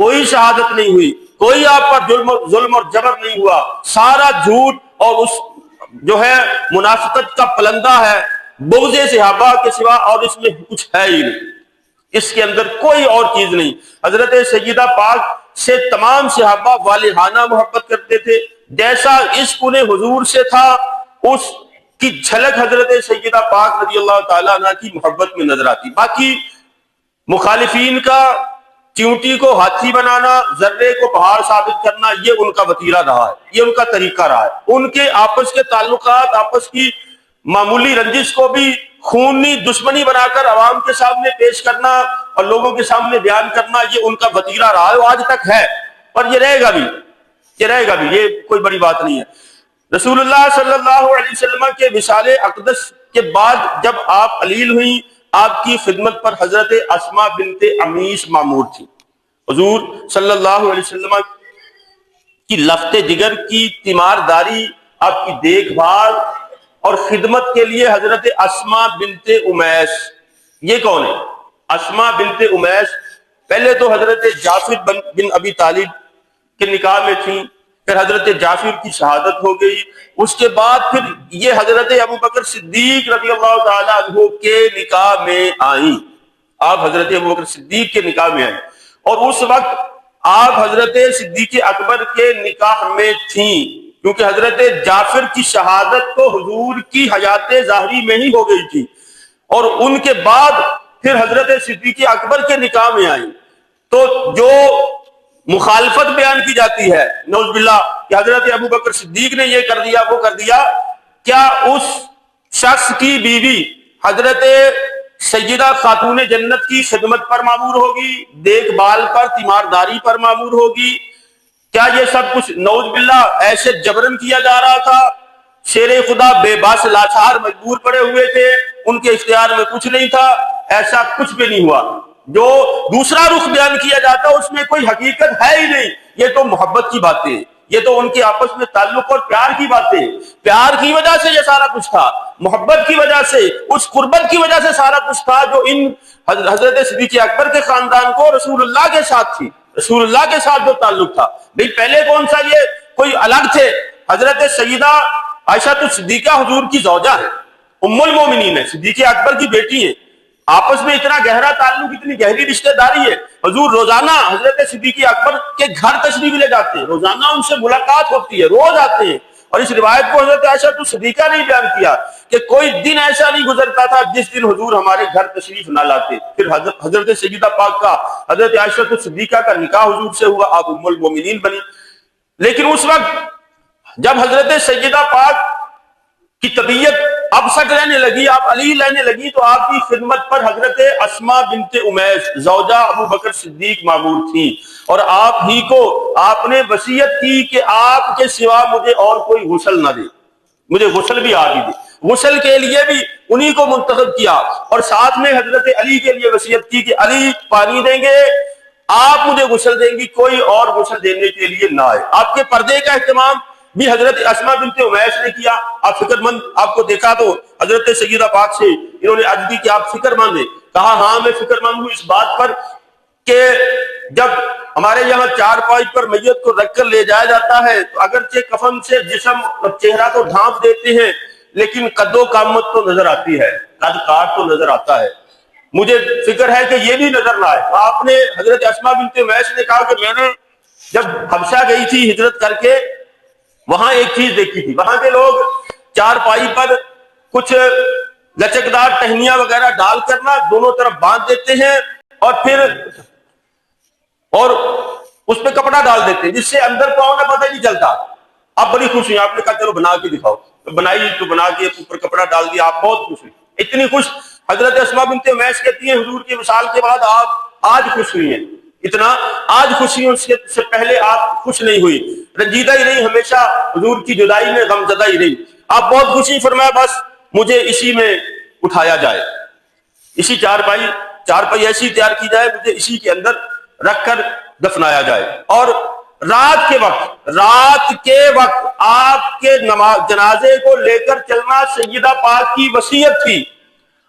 کوئی شہادت نہیں ہوئی، کوئی آپ پر ظلم اور جبر نہیں ہوا، سارا جھوٹ اور اس جو ہے منافقت کا پلندہ ہے، بغض صحابہ کے سوا، اور اس میں کچھ ہے ہی نہیں، اس کے اندر کوئی اور چیز نہیں۔ حضرت سیدہ پاک سے تمام صحابہ والہانہ محبت کرتے تھے، جیسا عشق انہیں حضور سے تھا اس کی جھلک حضرت سیدہ پاک رضی اللہ تعالیٰ عنہ کی محبت میں نظر آتی۔ باقی مخالفین کا چیونٹی کو ہاتھی بنانا، ذرے کو پہاڑ ثابت کرنا، یہ ان کا وتیرہ رہا ہے، یہ ان کا طریقہ رہا ہے۔ ان کے آپس کے تعلقات، آپس کی معمولی رنجش کو بھی خونی دشمنی بنا کر عوام کے سامنے پیش کرنا اور لوگوں کے سامنے بیان کرنا، یہ ان کا وتیرہ رہا ہے، وہ آج تک ہے، اور یہ رہے گا بھی، یہ رہے گا بھی، یہ کوئی بڑی بات نہیں ہے۔ رسول اللہ صلی اللہ علیہ وسلم کے وصال اقدس کے بعد جب آپ علیل ہوئیں، آپ کی خدمت پر حضرت اسماء بنت عمیش مامور تھی۔ حضور صلی اللہ علیہ وسلم کی لفت جگر کی تیمارداری، آپ کی دیکھ بھال اور خدمت کے لیے حضرت اسماء بنت امیس، یہ کون ہے؟ اسماء بنت امیس پہلے تو حضرت جعفر بن ابی طالب کے نکاح میں تھیں، پھر حضرت جعفر کی شہادت ہو گئی، اس کے بعد پھر یہ حضرت ابو بکر صدیق رضی اللہ تعالیٰ عنہ کے نکاح میں آئیں، آپ حضرت ابو بکر صدیق کے نکاح میں آئیں، اور اس وقت آپ حضرت صدیق اکبر کے نکاح میں تھیں، کیونکہ حضرت جعفر کی شہادت تو حضور کی حیات ظاہری میں ہی ہو گئی تھی، اور ان کے بعد پھر حضرت صدیق اکبر کے نکاح میں آئیں۔ تو جو مخالفت بیان کی جاتی ہے نعوذ باللہ کہ حضرت ابو بکر صدیق نے یہ کر دیا وہ کر دیا، کیا اس شخص کی بیوی حضرت سیدہ خاتون جنت کی خدمت پر معمور ہوگی، دیکھ بھال پر، تیمارداری پر معمور ہوگی؟ کیا یہ سب کچھ نعوذ باللہ ایسے جبرن کیا جا رہا تھا؟ شیر خدا بے باس لاچار مجبور پڑے ہوئے تھے، ان کے اختیار میں کچھ نہیں تھا؟ ایسا کچھ بھی نہیں ہوا۔ جو دوسرا رخ بیان کیا جاتا اس میں کوئی حقیقت ہے ہی نہیں، یہ تو محبت کی باتیں، یہ تو ان کے آپس میں تعلق اور پیار کی باتیں، پیار کی وجہ سے یہ سارا کچھ تھا، محبت کی وجہ سے، اس قربت کی وجہ سے سارا کچھ تھا جو ان حضرت صدیق اکبر کے خاندان کو رسول اللہ کے ساتھ تھی، رسول اللہ کے ساتھ جو تعلق تھا۔ بھئی پہلے کون سا یہ کوئی الگ تھے؟ حضرت سیدہ عائشہ تو صدیقہ حضور کی زوجہ ہے، ام المومنین ہے، صدیق اکبر کی بیٹی ہیں، آپس میں اتنا گہرا تعلق، اتنی گہری رشتہ داری ہے۔ حضور روزانہ حضرت صدیق اکبر کے گھر تشریف لے جاتے ہیں، روزانہ ان سے ملاقات ہوتی ہے، روز آتے ہیں، اور اس روایت کو حضرت عائشہ تو صدیقہ نے بیان کیا کہ کوئی دن ایسا نہیں گزرتا تھا جس دن حضور ہمارے گھر تشریف نہ لاتے۔ پھر حضرت سیدہ پاک کا حضرت عائشہ تو صدیقہ کا نکاح حضور سے ہوا، آپ ام المومنین بنی۔ لیکن اس وقت جب حضرت سیدہ پاک کی طبیعت اب سک رہنے لگی، آپ علی لینے لگی، تو آپ کی خدمت پر حضرت اسماء بنت امیس زوجہ ابو بکر صدیق معمور تھی، اور آپ ہی کو آپ نے وصیت کی کہ آپ کے سوا مجھے اور کوئی غسل نہ دے، مجھے غسل بھی آپ ہی دے۔ غسل کے لیے بھی انہی کو منتخب کیا، اور ساتھ میں حضرت علی کے لیے وصیت کی کہ علی پانی دیں گے، آپ مجھے غسل دیں گی، کوئی اور غسل دینے کے لیے نہ آئے۔ آپ کے پردے کا اہتمام بھی حضرت اسماء بنت امیس نے کیا۔ آپ فکر مند، آپ کو دیکھا تو حضرت سیدہ پاک سے انہوں نے عرض کی کہ آپ فکر مند ہیں، کہا ہاں میں فکر مند ہوں اس بات پر کہ جب ہمارے یہاں چارپائی پر میت کو رکھ کر لے جایا جاتا ہے تو اگرچہ کفن سے جسم اور چہرہ تو ڈھانپ دیتے ہیں، لیکن قد و قامت تو نظر آتی ہے، قد کاٹ تو نظر آتا ہے، مجھے فکر ہے کہ یہ بھی نظر نہ آئے۔ آپ نے حضرت اسماء بنت امیس نے کہا کہ میں نے جب حبشہ گئی تھی ہجرت کر کے، وہاں ایک چیز دیکھی تھی، وہاں کے لوگ چارپائی پر کچھ لچکدار ٹہنیاں وغیرہ ڈال کر نا دونوں طرف باندھ دیتے ہیں، اور پھر اس پہ کپڑا ڈال دیتے ہیں جس سے اندر پاؤں کا پتہ نہیں چلتا۔ آپ بڑی خوش ہوئی، آپ نے کہا چلو بنا کے دکھاؤ، بنائی تو بنا کے اوپر کپڑا ڈال دیا، آپ بہت خوش ہوئی، اتنی خوش حضرت اسماء بنت امیس کہتی ہیں حضور کے وصال کے بعد آپ آج خوش ہوئی ہیں، اتنا آج خوشی، اس سے پہلے آپ خوش نہیں ہوئی، رنجیدہ ہی نہیں، ہمیشہ حضور کی جدائی میں غمزدہ ہی رہی۔ آپ بہت خوشی، فرمایا بس مجھے اسی میں اٹھایا جائے، اسی چارپائی ایسی تیار کی جائے، مجھے اسی کے اندر رکھ کر دفنایا جائے۔ اور رات کے وقت آپ کے جنازے کو لے کر چلنا سیدہ پاک کی وصیت تھی۔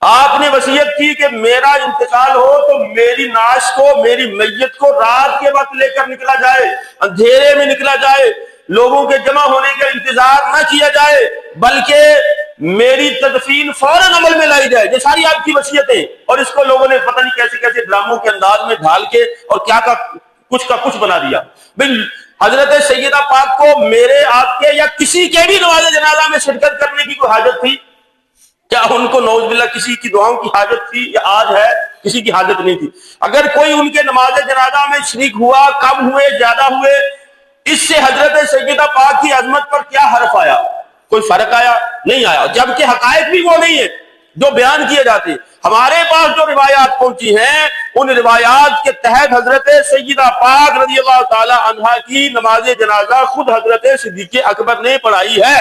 آپ نے وصیت کی کہ میرا انتقال ہو تو میری نعش کو، میری میت کو رات کے وقت لے کر نکلا جائے، اندھیرے میں نکلا جائے، لوگوں کے جمع ہونے کا انتظار نہ کیا جائے، بلکہ میری تدفین فوراً عمل میں لائی جائے۔ یہ ساری آپ کی وصیتیں، اور اس کو لوگوں نے پتہ نہیں کیسے کیسے ڈراموں کے انداز میں ڈھال کے اور کیا کا کچھ بنا دیا۔ حضرت سیدہ پاک کو میرے، آپ کے یا کسی کے بھی نماز جنازہ میں شرکت کرنے کی کوئی حاجت تھی؟ کیا ان کو نعوذ باللہ کسی کی دعاؤں کی حاجت تھی؟ یا آج ہے کسی کی حاجت نہیں تھی؟ اگر کوئی ان کے نماز جنازہ میں شریک ہوا، کم ہوئے زیادہ ہوئے، اس سے حضرت سیدہ پاک کی عظمت پر کیا حرف آیا؟ کوئی فرق آیا؟ نہیں آیا، جبکہ حقائق بھی وہ نہیں ہے جو بیان کیے جاتے۔ ہمارے پاس جو روایات پہنچی ہیں ان روایات کے تحت حضرت سیدہ پاک رضی اللہ تعالی عنہا کی نماز جنازہ خود حضرت صدیق اکبر نے پڑھائی ہے،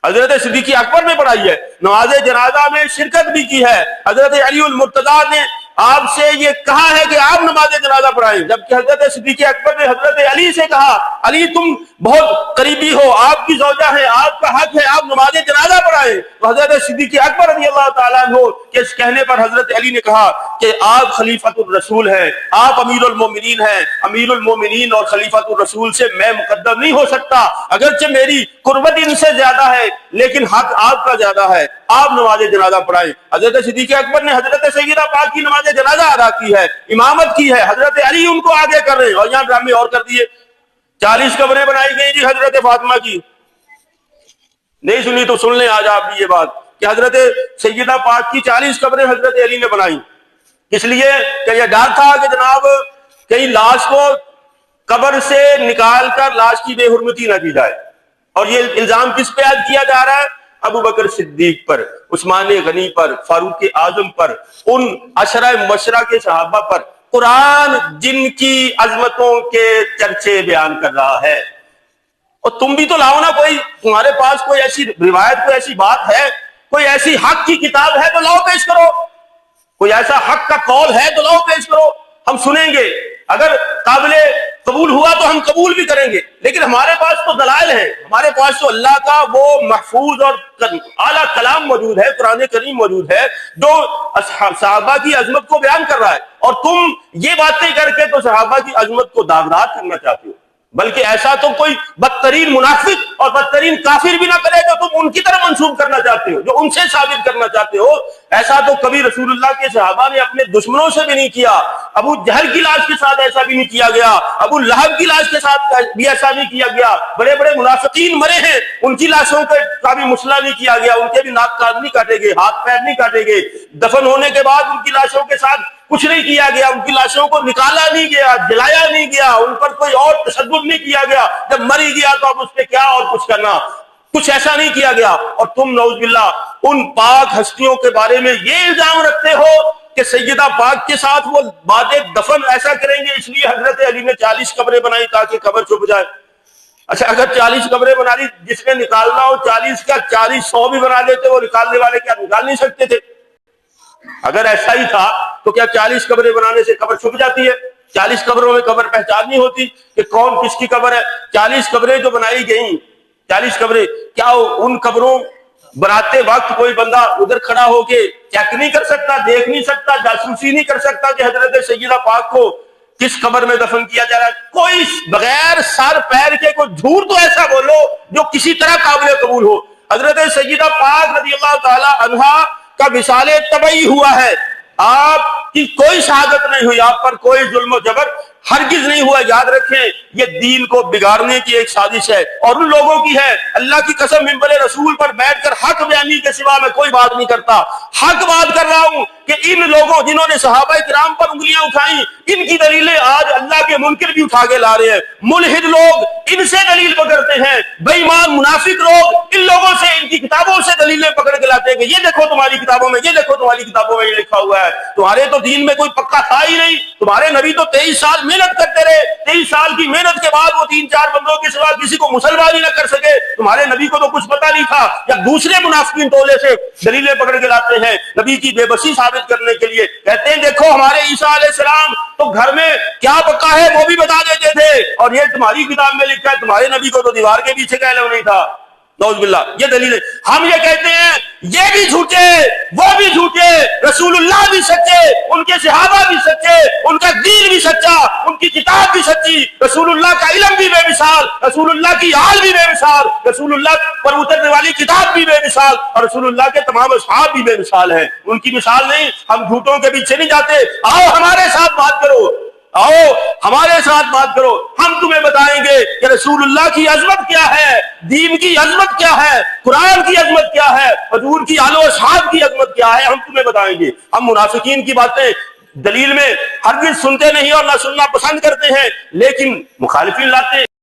حضرت صدیق اکبر نے پڑھائی ہے، نماز جنازہ میں شرکت بھی کی ہے۔ حضرت علی المرتضیٰ نے آپ سے یہ کہا ہے کہ آپ نماز جنازہ پڑھائیں، جبکہ حضرت صدیق اکبر نے حضرت علی سے کہا علی تم بہت قریبی ہو، آپ کی زوجہ ہے، آپ کا حق ہے، آپ نماز جنازہ پڑھائیں۔ تو حضرت صدیق اکبر رضی اللہ تعالیٰ عنہ کے اس کہنے پر حضرت علی نے کہا کہ آپ خلیفۃ الرسول ہیں، آپ امیر المومنین ہیں، امیر المومنین اور خلیفۃ الرسول سے میں مقدم نہیں ہو سکتا، اگرچہ میری قربت ان سے زیادہ ہے لیکن حق آپ کا زیادہ ہے، آپ نماز جنازہ پڑھائیں۔ حضرت صدیق اکبر نے حضرت سیدہ پاک کی نماز جنازہ ادا کی ہے، امامت کی ہے، حضرت علی ان کو آگے کر رہے ہیں، اور یہاں ڈرامے اور کر دیے۔ 40 قبریں بنائی گئی جی حضرت فاطمہ کی، نہیں سنی تو سن لیں آج آپ بھی یہ بات کہ حضرت سیدہ پاک کی 40 قبریں حضرت علی نے بنائی، اس لیے کہ یہ ڈر تھا کہ جناب کہیں لاش کو قبر سے نکال کر لاش کی بے حرمتی نہ کی جائے۔ اور یہ الزام کس پہ عائد کیا جا رہا ہے؟ ابو بکر صدیق پر، عثمان غنی پر، فاروق اعظم پر، ان عشرہ مبشرہ کے صحابہ پر۔ قرآن جن کی عظمتوں کے چرچے بیان کر رہا ہے، اور تم بھی تو لاؤ نا، کوئی تمہارے پاس کوئی ایسی روایت، کوئی ایسی بات ہے، کوئی ایسی حق کی کتاب ہے تو لاؤ پیش کرو، کوئی ایسا حق کا قول ہے تو لاؤ پیش کرو، ہم سنیں گے، اگر قابل قبول ہوا تو ہم قبول بھی کریں گے، لیکن ہمارے پاس تو دلائل ہیں، ہمارے پاس تو اللہ کا وہ محفوظ اور اعلیٰ کلام موجود ہے، قرآن کریم موجود ہے جو صحابہ کی عظمت کو بیان کر رہا ہے، اور تم یہ باتیں کر کے تو صحابہ کی عظمت کو داغدار کرنا چاہتے ہو، بلکہ ایسا تو کوئی بدترین منافق اور بدترین کافر بھی نہ کرے جو تم ان کی طرف منسوب کرنا چاہتے ہو، جو ان سے ثابت کرنا چاہتے ہو۔ ایسا تو کبھی رسول اللہ کے صحابہ نے اپنے دشمنوں سے بھی نہیں کیا، ابو جہل کی لاش کے ساتھ ایسا بھی نہیں کیا گیا، ابو لہب کی لاش کے ساتھ بھی ایسا نہیں کیا گیا، بڑے بڑے منافقین مرے ہیں ان کی لاشوں کا بھی مسئلہ نہیں کیا گیا، ان کے بھی ناک کان نہیں کاٹے گئے، ہاتھ پیر نہیں کاٹے گئے، دفن ہونے کے بعد ان کی لاشوں کے ساتھ کچھ نہیں کیا گیا، ان کی لاشوں کو نکالا نہیں گیا، جلایا نہیں گیا، ان پر کوئی اور تشدد نہیں کیا گیا، جب مری گیا تو اب اس پہ کیا اور کچھ کرنا، کچھ ایسا نہیں کیا گیا۔ اور تم نعوذ باللہ ان پاک ہستیوں کے بارے میں یہ الزام رکھتے ہو کہ سیدہ پاک کے ساتھ وہ بعد دفن ایسا کریں گے، اس لیے حضرت علی نے 40 قبریں بنائی تاکہ قبر چھپ جائے۔ اچھا اگر 40 قبریں بنا لی، جس نے نکالنا ہو 40 کا 40 100 بھی بنا لیتے، وہ نکالنے والے کیا نکال نہیں سکتے تھے؟ اگر ایسا ہی تھا تو کیا 40 قبریں بنانے سے قبر چھپ جاتی ہے؟ 40 قبروں میں قبر پہچان نہیں ہوتی کہ کون کس کی قبر ہے؟ 40 قبریں جو بنائی گئیں، 40 قبریں، کیا ان قبروں بناتے وقت کوئی بندہ ادھر کھڑا ہو کے چیک نہیں کر سکتا، دیکھ نہیں سکتا، جاسوسی نہیں کر سکتا کہ حضرت سیدہ پاک کو کس قبر میں دفن کیا جا رہا ہے؟ کوئی بغیر سر پیر کے کوئی جھوٹ تو ایسا بولو جو کسی طرح قابل قبول ہو۔ حضرت سیدہ پاک رضی اللہ تعالی عنہا کا وصال طبعی ہوا ہے، آپ کی کوئی شہادت نہیں ہوئی، آپ پر کوئی ظلم و جبر ہرگز نہیں ہوا۔ یاد رکھیں یہ دین کو بگاڑنے کی ایک سازش ہے، اور ان لوگوں کی ہے۔ اللہ کی قسم منبر رسول پر بیٹھ کر حق بیانی کے سوا میں کوئی بات نہیں کرتا، حق بات کر رہا ہوں کہ ان لوگوں جنہوں نے صحابہ کرام پر انگلیاں اٹھائیں، ان کی دلیلیں آج اللہ کے منکر بھی اٹھا کے لا رہے ہیں۔ ملحد لوگ ان سے دلیل پکڑتے ہیں، بے ایمان منافق لوگ ان لوگوں سے، ان کی کتابوں سے دلیلیں پکڑ کے لاتے ہیں کہ یہ دیکھو تمہاری کتابوں میں، یہ دیکھو تمہاری کتابوں میں یہ لکھا ہوا ہے۔ تمہارے تو دین میں کوئی پکا تھا ہی نہیں، تمہارے نبی تو 23 سال محنت کرتے رہے، 23 سال کی محنت کے بعد وہ 3-4 بندوں کے سوا کسی کو مسلمان ہی نہ کر سکے، تمہارے نبی کو تو کچھ پتا نہیں تھا، یا دوسرے منافقین ٹولے سے دلیلیں پکڑ کے لاتے ہیں نبی کی بے بسی ثابت کرنے کے لیے۔ کہتے ہیں دیکھو ہمارے عیسیٰ علیہ السلام تو گھر میں کیا پکا ہے وہ بھی بتا دیتے تھے، اور یہ تمہاری کتاب میں لکھا ہے، تمہارے نبی کو تو دیوار کے پیچھے کا علم نہیں تھا۔ نعوذ باللہ، یہ دلیل ہے۔ ہم یہ کہتے ہیں یہ بھی جھوٹے وہ بھی جھوٹے، رسول اللہ بھی سچے، ان کے صحابہ بھی سچے، ان کا دین بھی سچا، ان کی کتاب بھی سچی، رسول اللہ کا علم بھی بے مثال، رسول اللہ کی آل بھی بے مثال، رسول اللہ پر اترنے والی کتاب بھی بے مثال، اور رسول اللہ کے تمام اصحاب بھی بے مثال ہیں، ان کی مثال نہیں۔ ہم جھوٹوں کے پیچھے نہیں جاتے، آؤ ہمارے ساتھ بات کرو، آؤ ہمارے ساتھ بات کرو، ہم تمہیں بتائیں گے کہ رسول اللہ کی عظمت کیا ہے، دین کی عظمت کیا ہے، قرآن کی عظمت کیا ہے، حضور کی آل و اصحاب کی عظمت کیا ہے، ہم تمہیں بتائیں گے۔ ہم منافقین کی باتیں دلیل میں ہرگز سنتے نہیں اور نہ سننا پسند کرتے ہیں، لیکن مخالفین لاتے